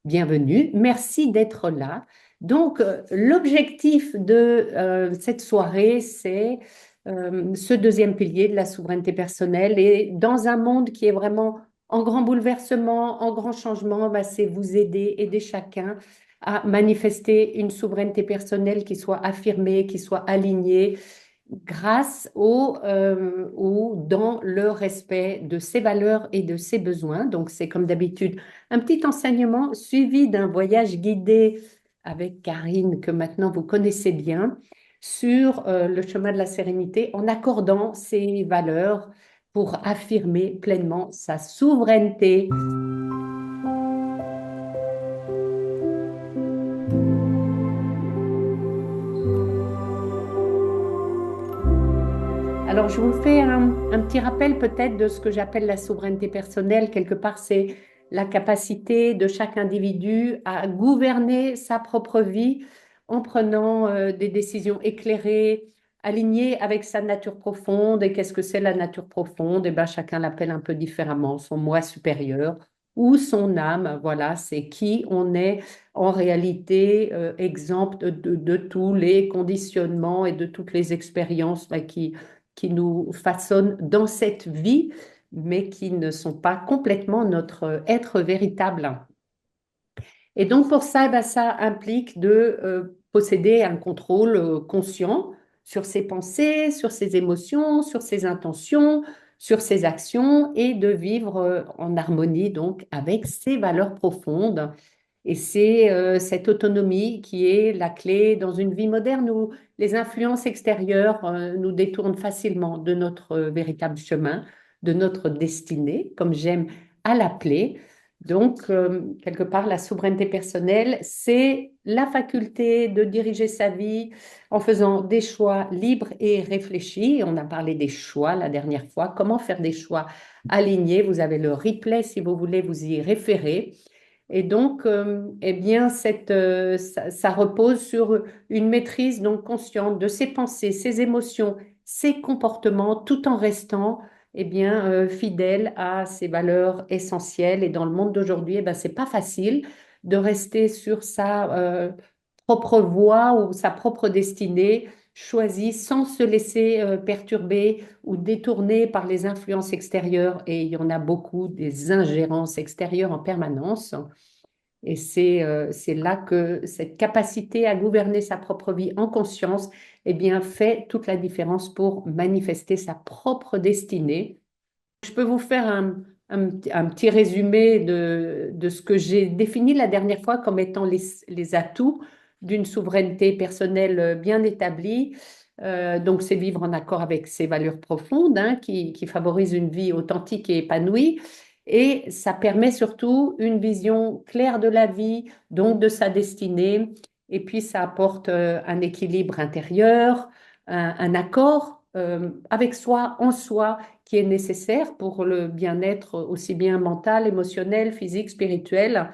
bienvenue. Merci d'être là. Donc, l'objectif de cette soirée, c'est ce deuxième pilier de la souveraineté personnelle. Et dans un monde qui est vraiment en grand bouleversement, en grand changement, bah, c'est vous aider chacun à manifester une souveraineté personnelle qui soit affirmée, qui soit alignée grâce ou dans le respect de ses valeurs et de ses besoins. Donc, c'est comme d'habitude un petit enseignement suivi d'un voyage guidé avec Karine, que maintenant vous connaissez bien, sur le chemin de la sérénité en accordant ses valeurs pour affirmer pleinement sa souveraineté. Alors, je vous fais un petit rappel peut-être de ce que j'appelle la souveraineté personnelle. Quelque part, c'est la capacité de chaque individu à gouverner sa propre vie en prenant des décisions éclairées, alignées avec sa nature profonde. Et qu'est-ce que c'est la nature profonde? Eh ben, chacun l'appelle un peu différemment, son moi supérieur ou son âme. Voilà, c'est qui on est en réalité, exempt de tous les conditionnements et de toutes les expériences qui nous façonnent dans cette vie, mais qui ne sont pas complètement notre être véritable. Et donc pour ça, eh ben, ça implique de posséder un contrôle conscient sur ses pensées, sur ses émotions, sur ses intentions, sur ses actions et de vivre en harmonie donc avec ses valeurs profondes. Et c'est cette autonomie qui est la clé dans une vie moderne où les influences extérieures nous détournent facilement de notre véritable chemin, de notre destinée, comme j'aime à l'appeler. Donc, quelque part, la souveraineté personnelle, c'est la faculté de diriger sa vie en faisant des choix libres et réfléchis. On a parlé des choix la dernière fois. Comment faire des choix alignés? Vous avez le replay si vous voulez vous y référer. Et donc, eh bien, ça repose sur une maîtrise donc consciente de ses pensées, ses émotions, ses comportements, tout en restant eh bien, fidèle à ses valeurs essentielles. Et dans le monde d'aujourd'hui, eh ben, c'est pas facile de rester sur sa propre voie ou sa propre destinée choisie sans se laisser perturber ou détourner par les influences extérieures. Et il y en a beaucoup, des ingérences extérieures en permanence. Et c'est là que cette capacité à gouverner sa propre vie en conscience, eh bien, fait toute la différence pour manifester sa propre destinée. Je peux vous faire un petit résumé de ce que j'ai défini la dernière fois comme étant les atouts d'une souveraineté personnelle bien établie. Donc, c'est vivre en accord avec ses valeurs profondes, hein, qui favorisent une vie authentique et épanouie. Et ça permet surtout une vision claire de la vie, donc de sa destinée. Et puis, ça apporte un équilibre intérieur, un accord avec soi, en soi, qui est nécessaire pour le bien-être aussi bien mental, émotionnel, physique, spirituel,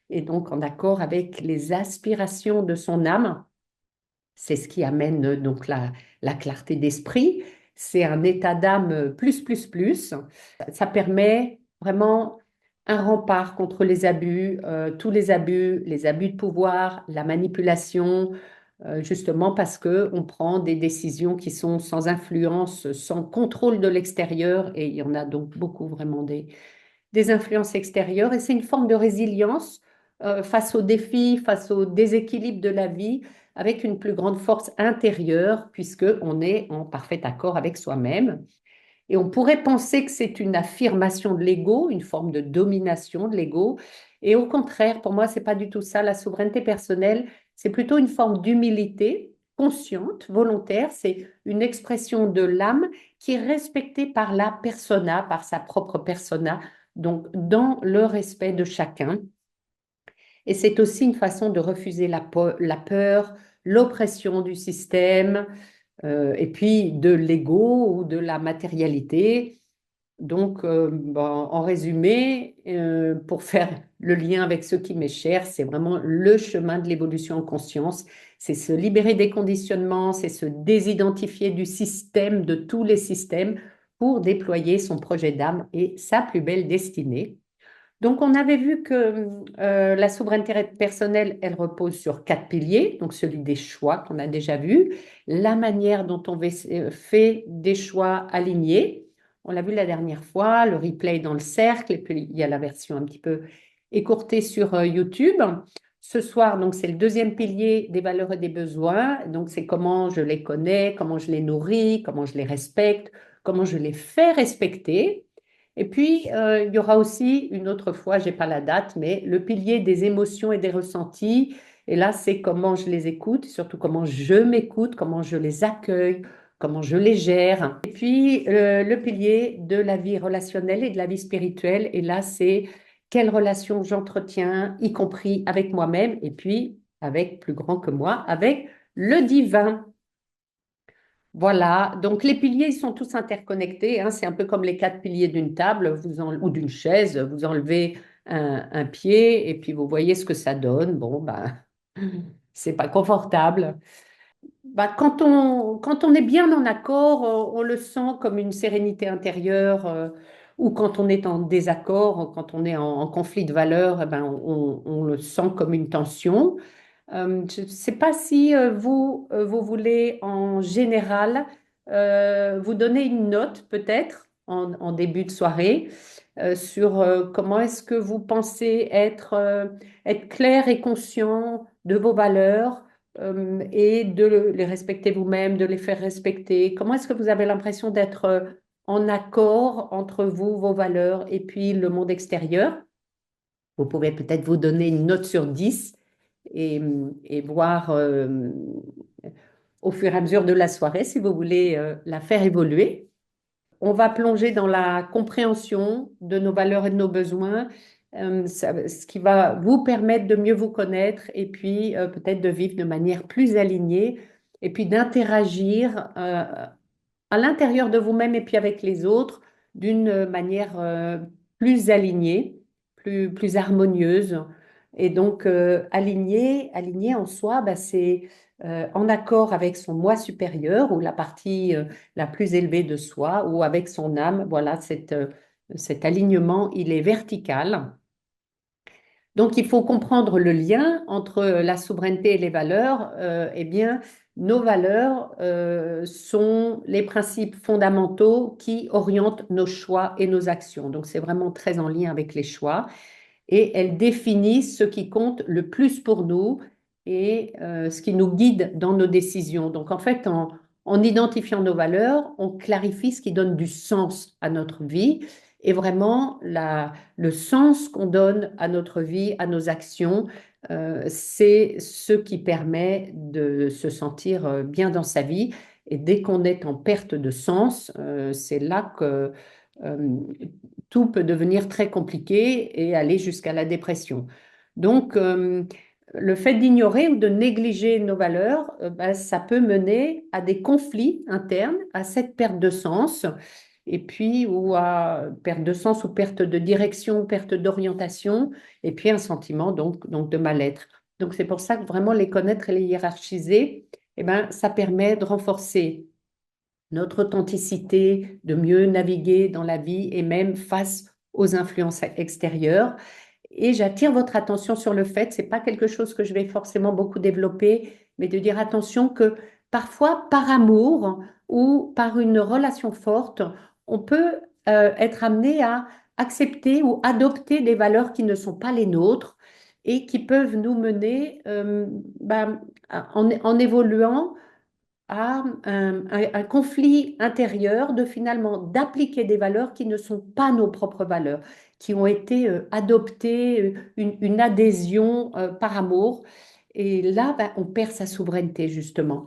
et donc en accord avec les aspirations de son âme. C'est ce qui amène donc la clarté d'esprit. C'est un état d'âme plus. Ça permet vraiment un rempart contre les abus, tous les abus de pouvoir, la manipulation, justement parce qu'on prend des décisions qui sont sans influence, sans contrôle de l'extérieur, et il y en a donc beaucoup vraiment des influences extérieures, et c'est une forme de résilience face aux défis, face aux déséquilibres de la vie, avec une plus grande force intérieure, puisqu'on est en parfait accord avec soi-même. Et on pourrait penser que c'est une affirmation de l'ego, une forme de domination de l'ego. Et au contraire, pour moi, c'est pas du tout ça. La souveraineté personnelle, c'est plutôt une forme d'humilité consciente, volontaire. C'est une expression de l'âme qui est respectée par la persona, par sa propre persona, donc dans le respect de chacun. Et c'est aussi une façon de refuser la peur, l'oppression du système, et puis de l'ego ou de la matérialité. Donc, bon, en résumé, pour faire le lien avec ce qui m'est cher, c'est vraiment le chemin de l'évolution en conscience. C'est se libérer des conditionnements, c'est se désidentifier du système, de tous les systèmes, pour déployer son projet d'âme et sa plus belle destinée. Donc, on avait vu que la souveraineté personnelle, elle repose sur quatre piliers. Donc, celui des choix qu'on a déjà vu, la manière dont on fait des choix alignés. On l'a vu la dernière fois, le replay dans le cercle, et puis il y a la version un petit peu écourtée sur YouTube. Ce soir, donc, c'est le deuxième pilier des valeurs et des besoins. Donc, c'est comment je les connais, comment je les nourris, comment je les respecte, comment je les fais respecter. Et puis, il y aura aussi une autre fois, je n'ai pas la date, mais le pilier des émotions et des ressentis. Et là, c'est comment je les écoute, surtout comment je m'écoute, comment je les accueille, comment je les gère. Et puis, le pilier de la vie relationnelle et de la vie spirituelle. Et là, c'est quelles relations j'entretiens, y compris avec moi-même, et puis avec plus grand que moi, avec le divin. Voilà, donc les piliers, ils sont tous interconnectés, hein. C'est un peu comme les quatre piliers d'une table ou d'une chaise. Vous enlevez un pied et puis vous voyez ce que ça donne. Bon, ben, c'est pas confortable. Bah, quand on est bien en accord, on le sent comme une sérénité intérieure, ou quand on est en désaccord, quand on est en conflit de valeurs, eh ben, on le sent comme une tension. Je ne sais pas si vous voulez en général vous donner une note peut-être en début de soirée sur comment est-ce que vous pensez être clair et conscient de vos valeurs et de les respecter vous-même, de les faire respecter. Comment est-ce que vous avez l'impression d'être en accord entre vous, vos valeurs et puis le monde extérieur? Vous pouvez peut-être vous donner une note sur 10 et voir au fur et à mesure de la soirée si vous voulez la faire évoluer. On va plonger dans la compréhension de nos valeurs et de nos besoins, ce qui va vous permettre de mieux vous connaître et puis peut-être de vivre de manière plus alignée et puis d'interagir à l'intérieur de vous-même et puis avec les autres d'une manière plus alignée, plus harmonieuse. Et donc, aligné en soi, bah, c'est en accord avec son moi supérieur ou la partie la plus élevée de soi ou avec son âme. Voilà, cet alignement, il est vertical. Donc, il faut comprendre le lien entre la souveraineté et les valeurs. Eh bien, nos valeurs sont les principes fondamentaux qui orientent nos choix et nos actions. Donc, c'est vraiment très en lien avec les choix et elles définissent ce qui compte le plus pour nous et ce qui nous guide dans nos décisions. Donc, en fait, en identifiant nos valeurs, on clarifie ce qui donne du sens à notre vie et vraiment le sens qu'on donne à notre vie, à nos actions, c'est ce qui permet de se sentir bien dans sa vie. Et dès qu'on est en perte de sens, c'est là que euh, tout peut devenir très compliqué et aller jusqu'à la dépression. Donc, le fait d'ignorer ou de négliger nos valeurs, bah, ça peut mener à des conflits internes, à cette perte de sens, et puis ou à perte de sens ou perte de direction, perte d'orientation, et puis un sentiment donc de mal-être. Donc, c'est pour ça que vraiment les connaître et les hiérarchiser, eh ben, ça permet de renforcer notre authenticité, de mieux naviguer dans la vie et même face aux influences extérieures. Et j'attire votre attention sur le fait, c'est pas quelque chose que je vais forcément beaucoup développer, mais de dire attention que parfois, par amour ou par une relation forte, on peut être amené à accepter ou adopter des valeurs qui ne sont pas les nôtres et qui peuvent nous mener en évoluant à un conflit intérieur de finalement d'appliquer des valeurs qui ne sont pas nos propres valeurs, qui ont été adoptées, une adhésion par amour. Et là, ben, on perd sa souveraineté, justement.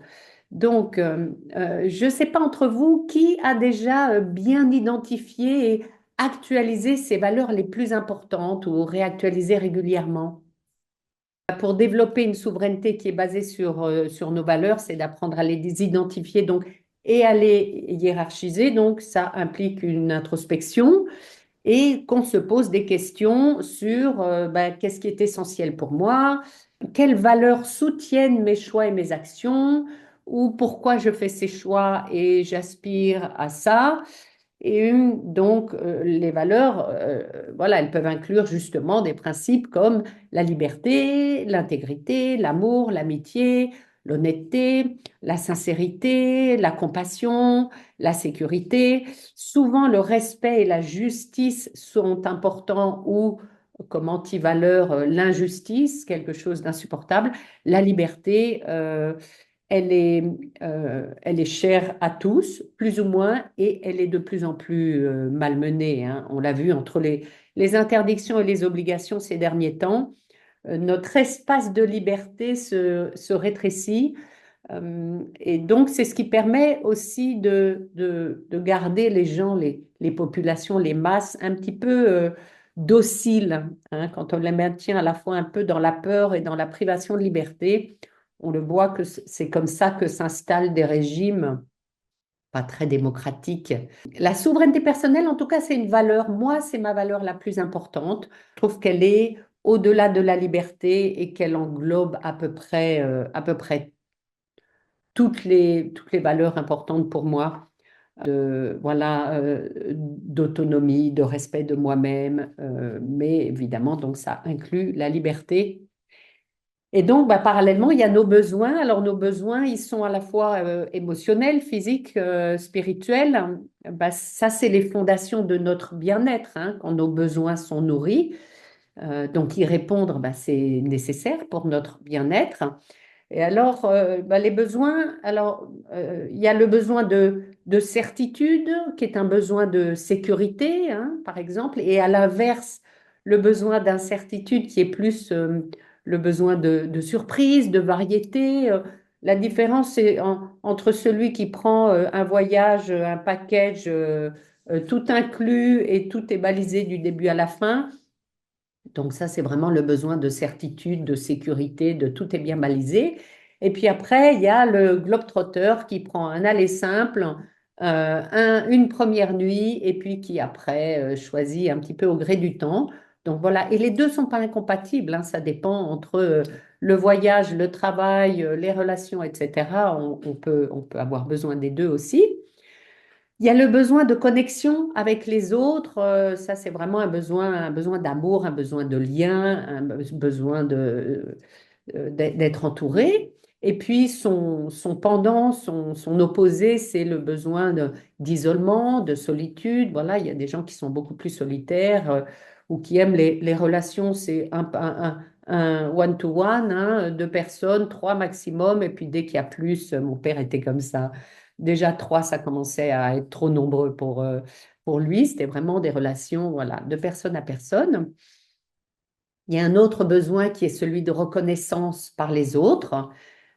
Donc, je ne sais pas entre vous qui a déjà bien identifié et actualisé ses valeurs les plus importantes ou réactualisé régulièrement. Pour développer une souveraineté qui est basée sur nos valeurs, c'est d'apprendre à les identifier donc, et à les hiérarchiser. Donc, ça implique une introspection et qu'on se pose des questions sur ben, qu'est-ce qui est essentiel pour moi, quelles valeurs soutiennent mes choix et mes actions, ou pourquoi je fais ces choix et j'aspire à ça. Et donc, les valeurs, voilà, elles peuvent inclure justement des principes comme la liberté, l'intégrité, l'amour, l'amitié, l'honnêteté, la sincérité, la compassion, la sécurité. Souvent, le respect et la justice sont importants ou comme antivaleur, l'injustice, quelque chose d'insupportable. La liberté, elle est, elle est chère à tous, plus ou moins, et elle est de plus en plus malmenée, hein. On l'a vu entre les interdictions et les obligations ces derniers temps. Notre espace de liberté se rétrécit. Et donc, c'est ce qui permet aussi de garder les gens, les populations, les masses un petit peu dociles, hein, quand on les maintient à la fois un peu dans la peur et dans la privation de liberté. On le voit que c'est comme ça que s'installent des régimes pas très démocratiques. La souveraineté personnelle, en tout cas, c'est une valeur. Moi, c'est ma valeur la plus importante. Je trouve qu'elle est au-delà de la liberté et qu'elle englobe à peu près toutes les valeurs importantes pour moi, voilà, d'autonomie, de respect de moi-même, mais évidemment, donc ça inclut la liberté. Et donc, bah, parallèlement, il y a nos besoins. Alors, nos besoins, ils sont à la fois émotionnels, physiques, spirituels. Bah, ça, c'est les fondations de notre bien-être, hein, quand nos besoins sont nourris. Donc, y répondre, bah, c'est nécessaire pour notre bien-être. Et alors, bah, les besoins, alors, il y a le besoin de certitude, qui est un besoin de sécurité, hein, par exemple, et à l'inverse, le besoin d'incertitude, qui est plus le besoin de surprise, de variété. La différence, c'est entre celui qui prend un voyage, un package tout inclus et tout est balisé du début à la fin. Donc ça, c'est vraiment le besoin de certitude, de sécurité, de tout est bien balisé. Et puis après, il y a le globe-trotter qui prend un aller simple, une première nuit, et puis qui après choisit un petit peu au gré du temps. Donc voilà, et les deux sont pas incompatibles, hein, ça dépend entre le voyage, le travail, les relations, etc. On peut avoir besoin des deux aussi. Il y a le besoin de connexion avec les autres. Ça, c'est vraiment un besoin d'amour, un besoin de lien, un besoin d'être entouré. Et puis, son pendant, son opposé, c'est le besoin d'isolement, de solitude. Voilà, il y a des gens qui sont beaucoup plus solitaires ou qui aiment les relations. C'est un one-to-one, hein, deux personnes, trois maximum. Et puis, dès qu'il y a plus, mon père était comme ça. Déjà, trois, ça commençait à être trop nombreux pour lui. C'était vraiment des relations, voilà, de personne à personne. Il y a un autre besoin qui est celui de reconnaissance par les autres.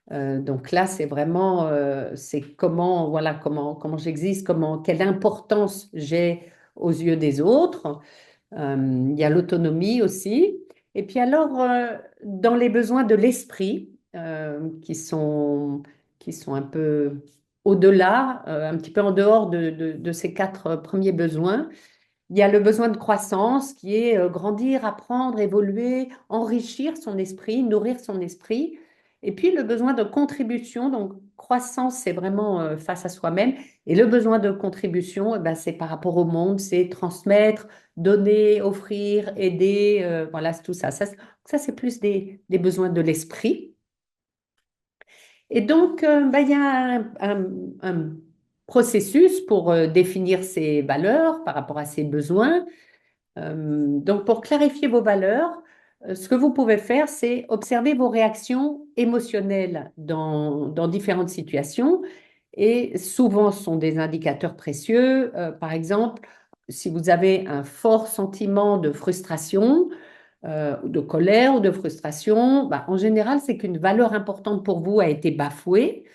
Donc là, c'est vraiment, c'est comment, voilà, comment j'existe, quelle importance j'ai aux yeux des autres. Il y a l'autonomie aussi. Et puis alors, dans les besoins de l'esprit, qui sont un peu au-delà, un petit peu en dehors de ces quatre premiers besoins, il y a le besoin de croissance qui est grandir, apprendre, évoluer, enrichir son esprit, nourrir son esprit. Et puis le besoin de contribution, donc croissance, c'est vraiment face à soi-même. Et le besoin de contribution, eh ben, c'est par rapport au monde, c'est transmettre, donner, offrir, aider, voilà, c'est tout ça. Ça c'est plus des besoins de l'esprit. Et donc, ben, il y a un processus pour définir ces valeurs par rapport à ces besoins. Donc, pour clarifier vos valeurs, ce que vous pouvez faire, c'est observer vos réactions émotionnelles dans différentes situations. Et souvent, ce sont des indicateurs précieux. Par exemple, si vous avez un fort sentiment de frustration, ou de colère ou de frustration, bah, en général, c'est qu'une valeur importante pour vous a été bafouée.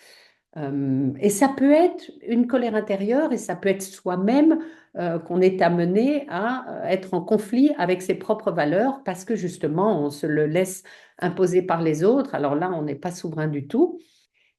Et ça peut être une colère intérieure et ça peut être soi-même qu'on est amené à être en conflit avec ses propres valeurs parce que justement, on se le laisse imposer par les autres. Alors là, on n'est pas souverain du tout.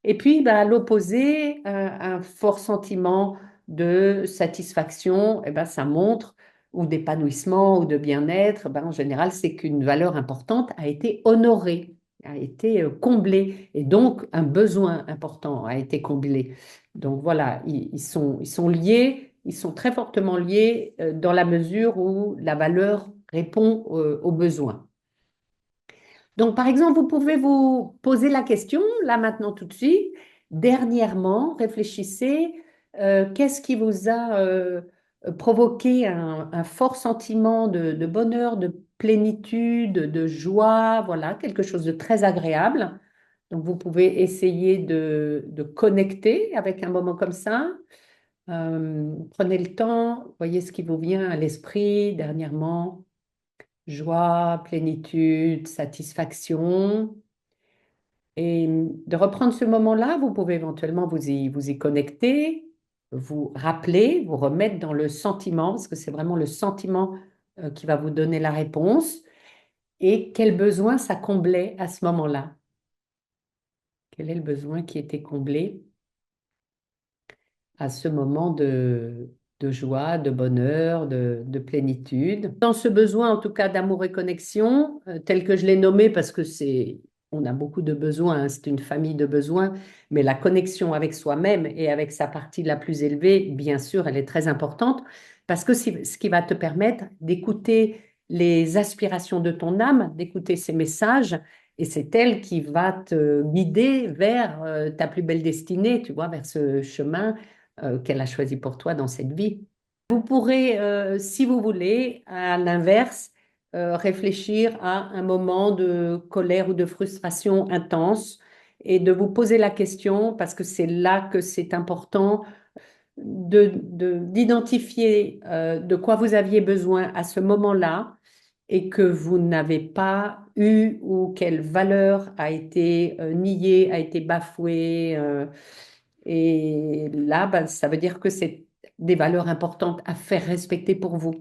Et puis, bah, à l'opposé, un fort sentiment de satisfaction, eh ben, ça montre, ou d'épanouissement, ou de bien-être, ben, en général, c'est qu'une valeur importante a été honorée, a été comblée, et donc un besoin important a été comblé. Donc voilà, ils sont liés, ils sont très fortement liés dans la mesure où la valeur répond aux besoins. Donc, par exemple, vous pouvez vous poser la question, là maintenant tout de suite, dernièrement, réfléchissez, qu'est-ce qui vous a provoqué un fort sentiment de bonheur, de plénitude, de joie, voilà, quelque chose de très agréable. Donc, vous pouvez essayer de connecter avec un moment comme ça. Prenez le temps, voyez ce qui vous vient à l'esprit dernièrement. Joie, plénitude, satisfaction. Et de reprendre ce moment-là, vous pouvez éventuellement vous y connecter, vous rappeler, vous remettre dans le sentiment, parce que c'est vraiment le sentiment qui va vous donner la réponse. Et quel besoin ça comblait à ce moment-là? Quel est le besoin qui était comblé à ce moment de joie, de bonheur, de plénitude. Dans ce besoin, en tout cas, d'amour et connexion, tel que je l'ai nommé, parce que on a beaucoup de besoins, hein, c'est une famille de besoins, mais la connexion avec soi-même et avec sa partie la plus élevée, bien sûr, elle est très importante, parce que c'est ce qui va te permettre d'écouter les aspirations de ton âme, d'écouter ses messages, et c'est elle qui va te guider vers ta plus belle destinée, tu vois, vers ce chemin qu'elle a choisi pour toi dans cette vie. Vous pourrez, si vous voulez, à l'inverse, réfléchir à un moment de colère ou de frustration intense et de vous poser la question, parce que c'est là que c'est important, d'identifier de quoi vous aviez besoin à ce moment-là et que vous n'avez pas eu ou quelle valeur a été niée, a été bafouée. Et là, ben, ça veut dire que c'est des valeurs importantes à faire respecter pour vous.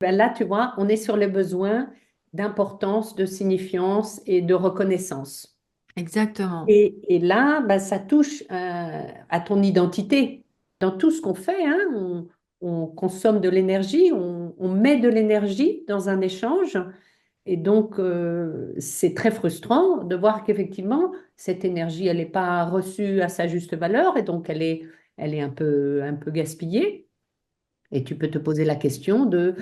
Ben là, tu vois, on est sur les besoins d'importance, de signifiance et de reconnaissance. Exactement. Et là, ben, ça touche à ton identité. Dans tout ce qu'on fait, hein, on consomme de l'énergie, on met de l'énergie dans un échange. Et donc, c'est très frustrant de voir qu'effectivement, cette énergie, elle n'est pas reçue à sa juste valeur et donc elle est un peu gaspillée. Et tu peux te poser la question de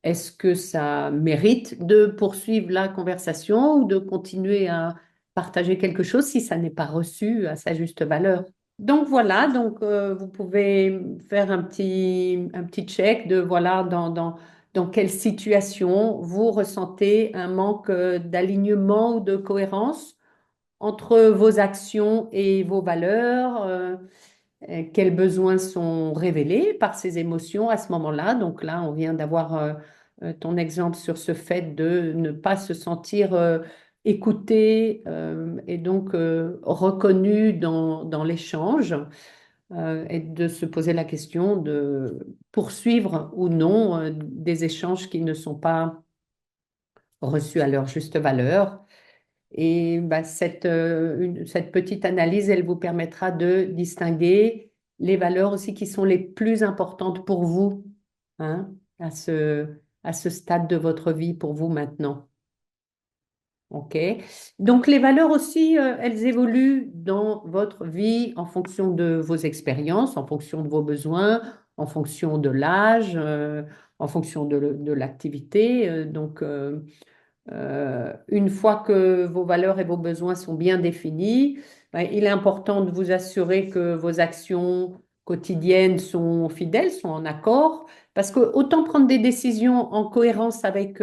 est-ce que ça mérite de poursuivre la conversation ou de continuer à partager quelque chose si ça n'est pas reçu à sa juste valeur? Donc voilà, donc vous pouvez faire un petit check de voilà dans quelle situation vous ressentez un manque d'alignement ou de cohérence entre vos actions et vos valeurs, quels besoins sont révélés par ces émotions à ce moment-là. Donc là, on vient d'avoir ton exemple sur ce fait de ne pas se sentir écouté et donc reconnu dans l'échange et de se poser la question de poursuivre ou non des échanges qui ne sont pas reçus à leur juste valeur. Et bah, cette petite analyse, elle vous permettra de distinguer les valeurs aussi qui sont les plus importantes pour vous, hein, à ce stade de votre vie, pour vous maintenant. OK? Donc, les valeurs aussi, elles évoluent dans votre vie en fonction de vos expériences, en fonction de vos besoins, en fonction de l'âge, en fonction de l'activité. Une fois que vos valeurs et vos besoins sont bien définis, ben, il est important de vous assurer que vos actions quotidiennes sont fidèles, sont en accord, parce que autant prendre des décisions en cohérence avec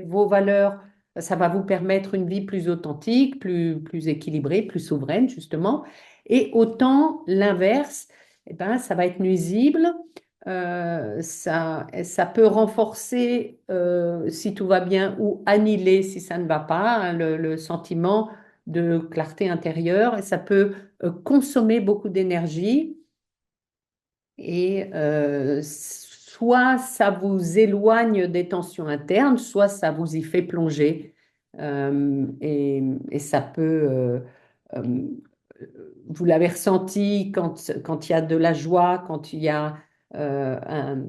vos valeurs, ça va vous permettre une vie plus authentique, plus équilibrée, plus souveraine, justement, et autant l'inverse, eh ben, ça va être nuisible ça peut renforcer, si tout va bien, ou annihiler si ça ne va pas, hein, le sentiment de clarté intérieure. Et ça peut consommer beaucoup d'énergie et soit ça vous éloigne des tensions internes, soit ça vous y fait plonger. Et ça peut, euh, vous l'avez ressenti quand il y a de la joie, quand il y a un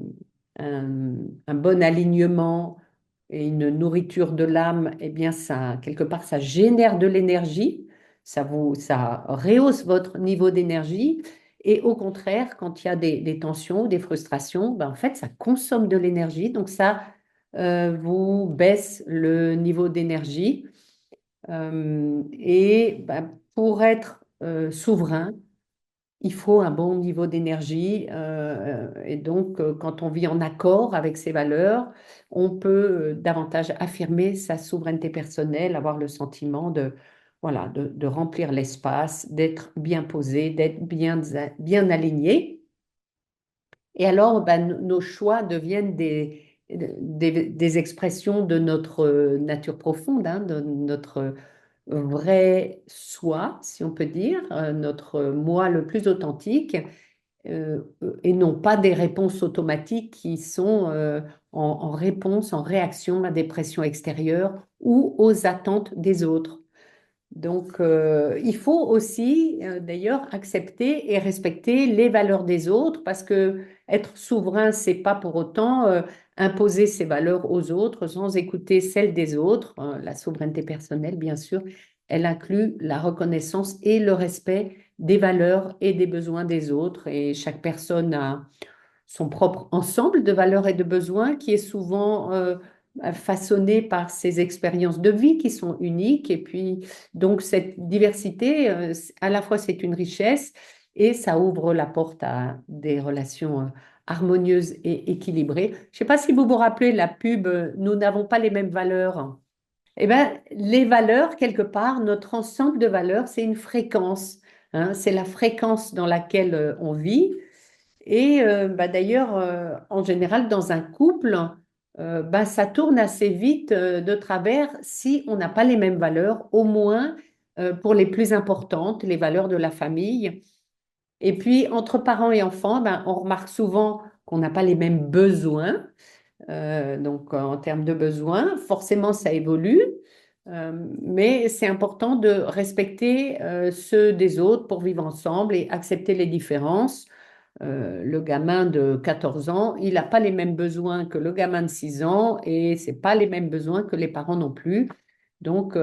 bon alignement et une nourriture de l'âme, eh bien ça, quelque part, ça génère de l'énergie, ça rehausse votre niveau d'énergie. Et au contraire, quand il y a des tensions, des frustrations, ben, en fait, ça consomme de l'énergie. Donc, ça vous baisse le niveau d'énergie. Et ben, pour être souverain, il faut un bon niveau d'énergie. Et donc, quand on vit en accord avec ses valeurs, on peut davantage affirmer sa souveraineté personnelle, avoir le sentiment de, voilà, de remplir l'espace, d'être bien posé, d'être bien aligné. Et alors, ben, nos choix deviennent des expressions de notre nature profonde, hein, de notre vrai soi, si on peut dire, notre moi le plus authentique, et non pas des réponses automatiques qui sont en réponse, en réaction à des pressions extérieures ou aux attentes des autres. Donc, il faut aussi, d'ailleurs, accepter et respecter les valeurs des autres, parce que être souverain, c'est pas pour autant imposer ses valeurs aux autres sans écouter celles des autres. La souveraineté personnelle, bien sûr, elle inclut la reconnaissance et le respect des valeurs et des besoins des autres. Et chaque personne a son propre ensemble de valeurs et de besoins qui est souvent façonné par ses expériences de vie qui sont uniques. Et puis, donc, cette diversité, à la fois, c'est une richesse et ça ouvre la porte à des relations harmonieuses et équilibrées. Je ne sais pas si vous vous rappelez la pub Nous n'avons pas les mêmes valeurs. Eh bien, les valeurs, quelque part, notre ensemble de valeurs, c'est une fréquence. Hein, c'est la fréquence dans laquelle on vit. Et bah, d'ailleurs, en général, dans un couple, bah, ça tourne assez vite de travers si on n'a pas les mêmes valeurs, au moins pour les plus importantes, les valeurs de la famille. Et puis, entre parents et enfants, ben, on remarque souvent qu'on n'a pas les mêmes besoins. Donc, en termes de besoins, forcément, ça évolue. Mais c'est important de respecter ceux des autres pour vivre ensemble et accepter les différences. Le gamin de 14 ans, il n'a pas les mêmes besoins que le gamin de 6 ans et c'est pas les mêmes besoins que les parents non plus. Donc,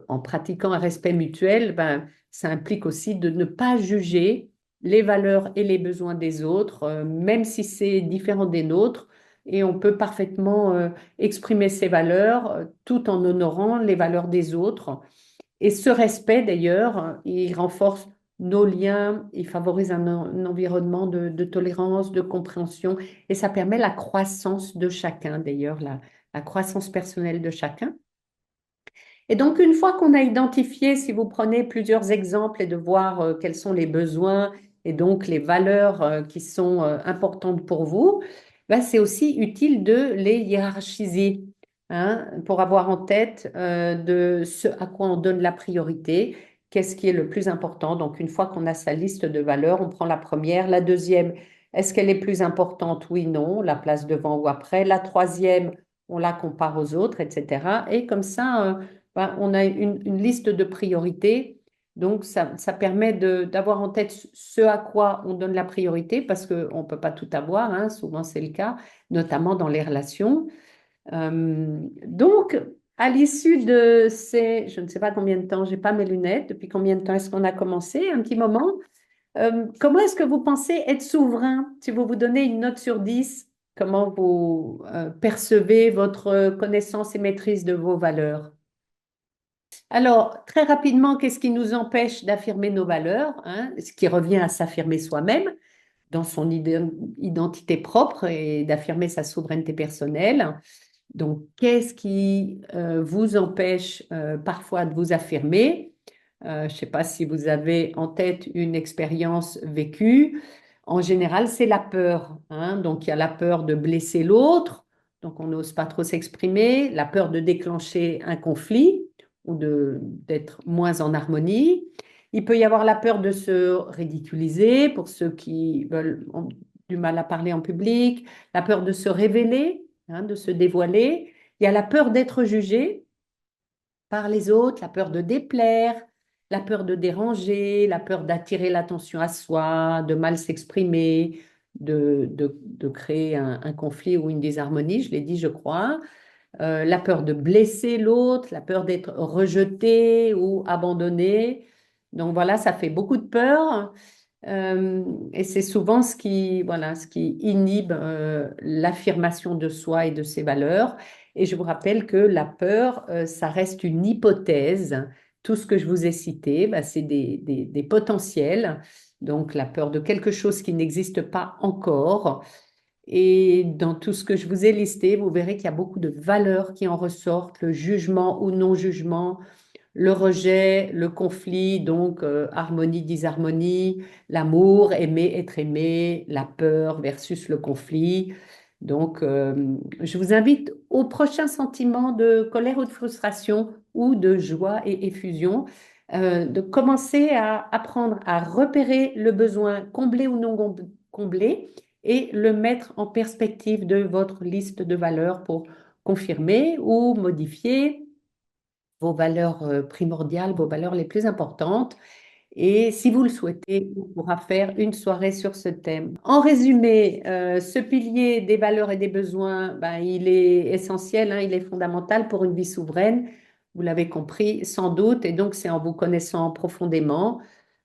en pratiquant un respect mutuel, ben, ça implique aussi de ne pas juger les valeurs et les besoins des autres, même si c'est différent des nôtres. Et on peut parfaitement exprimer ses valeurs tout en honorant les valeurs des autres. Et ce respect, d'ailleurs, il renforce nos liens, il favorise un environnement de tolérance, de compréhension, et ça permet la croissance de chacun, d'ailleurs, la croissance personnelle de chacun. Et donc, une fois qu'on a identifié, si vous prenez plusieurs exemples et de voir quels sont les besoins et donc les valeurs qui sont importantes pour vous, ben, c'est aussi utile de les hiérarchiser, hein, pour avoir en tête de ce à quoi on donne la priorité, qu'est-ce qui est le plus important. Donc, une fois qu'on a sa liste de valeurs, on prend la première, la deuxième, est-ce qu'elle est plus importante? Oui, non, la place devant ou après. La troisième, on la compare aux autres, etc. Et comme ça, ben, on a une liste de priorités. Donc, ça permet d'avoir en tête ce à quoi on donne la priorité parce qu'on ne peut pas tout avoir, hein, souvent c'est le cas, notamment dans les relations. Donc, à l'issue de ces, je ne sais pas combien de temps, j'ai pas mes lunettes, depuis combien de temps est-ce qu'on a commencé? Un petit moment. Comment est-ce que vous pensez être souverain? Si vous vous donnez une note sur 10, comment vous percevez votre connaissance et maîtrise de vos valeurs? Alors, très rapidement, qu'est-ce qui nous empêche d'affirmer nos valeurs, hein, ce qui revient à s'affirmer soi-même dans son identité propre et d'affirmer sa souveraineté personnelle. Donc, qu'est-ce qui vous empêche parfois de vous affirmer? Je ne sais pas si vous avez en tête une expérience vécue. En général, c'est la peur, hein. Donc, il y a la peur de blesser l'autre, donc on n'ose pas trop s'exprimer, la peur de déclencher un conflit ou d'être moins en harmonie. Il peut y avoir la peur de se ridiculiser pour ceux qui ont du mal à parler en public, la peur de se révéler, hein, de se dévoiler. Il y a la peur d'être jugé par les autres, la peur de déplaire, la peur de déranger, la peur d'attirer l'attention à soi, de mal s'exprimer, de créer un conflit ou une désharmonie, je l'ai dit, je crois. La peur de blesser l'autre, la peur d'être rejeté ou abandonné. Donc voilà, ça fait beaucoup de peur. Et c'est souvent ce qui, voilà, ce qui inhibe l'affirmation de soi et de ses valeurs. Et je vous rappelle que la peur, ça reste une hypothèse. Tout ce que je vous ai cité, bah, c'est des potentiels. Donc la peur de quelque chose qui n'existe pas encore. Et dans tout ce que je vous ai listé, vous verrez qu'il y a beaucoup de valeurs qui en ressortent, le jugement ou non-jugement, le rejet, le conflit, donc harmonie, disharmonie, l'amour, aimer, être aimé, la peur versus le conflit. Donc, je vous invite au prochain sentiment de colère ou de frustration ou de joie et effusion, de commencer à apprendre à repérer le besoin comblé ou non comblé et le mettre en perspective de votre liste de valeurs pour confirmer ou modifier vos valeurs primordiales, vos valeurs les plus importantes. Et si vous le souhaitez, on pourra faire une soirée sur ce thème. En résumé, ce pilier des valeurs et des besoins, ben, il est essentiel, hein, il est fondamental pour une vie souveraine. Vous l'avez compris, sans doute. Et donc, c'est en vous connaissant profondément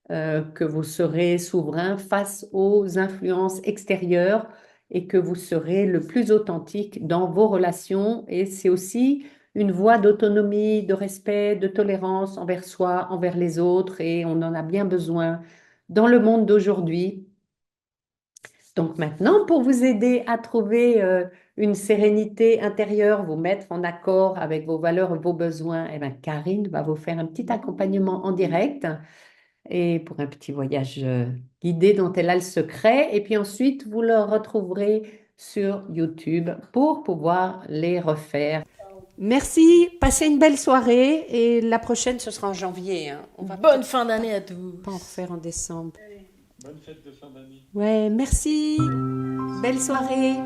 que vous serez souverain face aux influences extérieures et que vous serez le plus authentique dans vos relations. Et c'est aussi une voie d'autonomie, de respect, de tolérance envers soi, envers les autres. Et on en a bien besoin dans le monde d'aujourd'hui. Donc maintenant, pour vous aider à trouver une sérénité intérieure, vous mettre en accord avec vos valeurs, vos besoins, eh bien, Karine va vous faire un petit accompagnement en direct et pour un petit voyage guidé dont elle a le secret. Et puis ensuite, vous le retrouverez sur YouTube pour pouvoir les refaire. Merci, passez une belle soirée et la prochaine, ce sera en janvier, hein. On va Bonne peut-être fin d'année à pas en tous. refaire en décembre. Bonne fête de fin d'année. Ouais, merci. Belle soirée.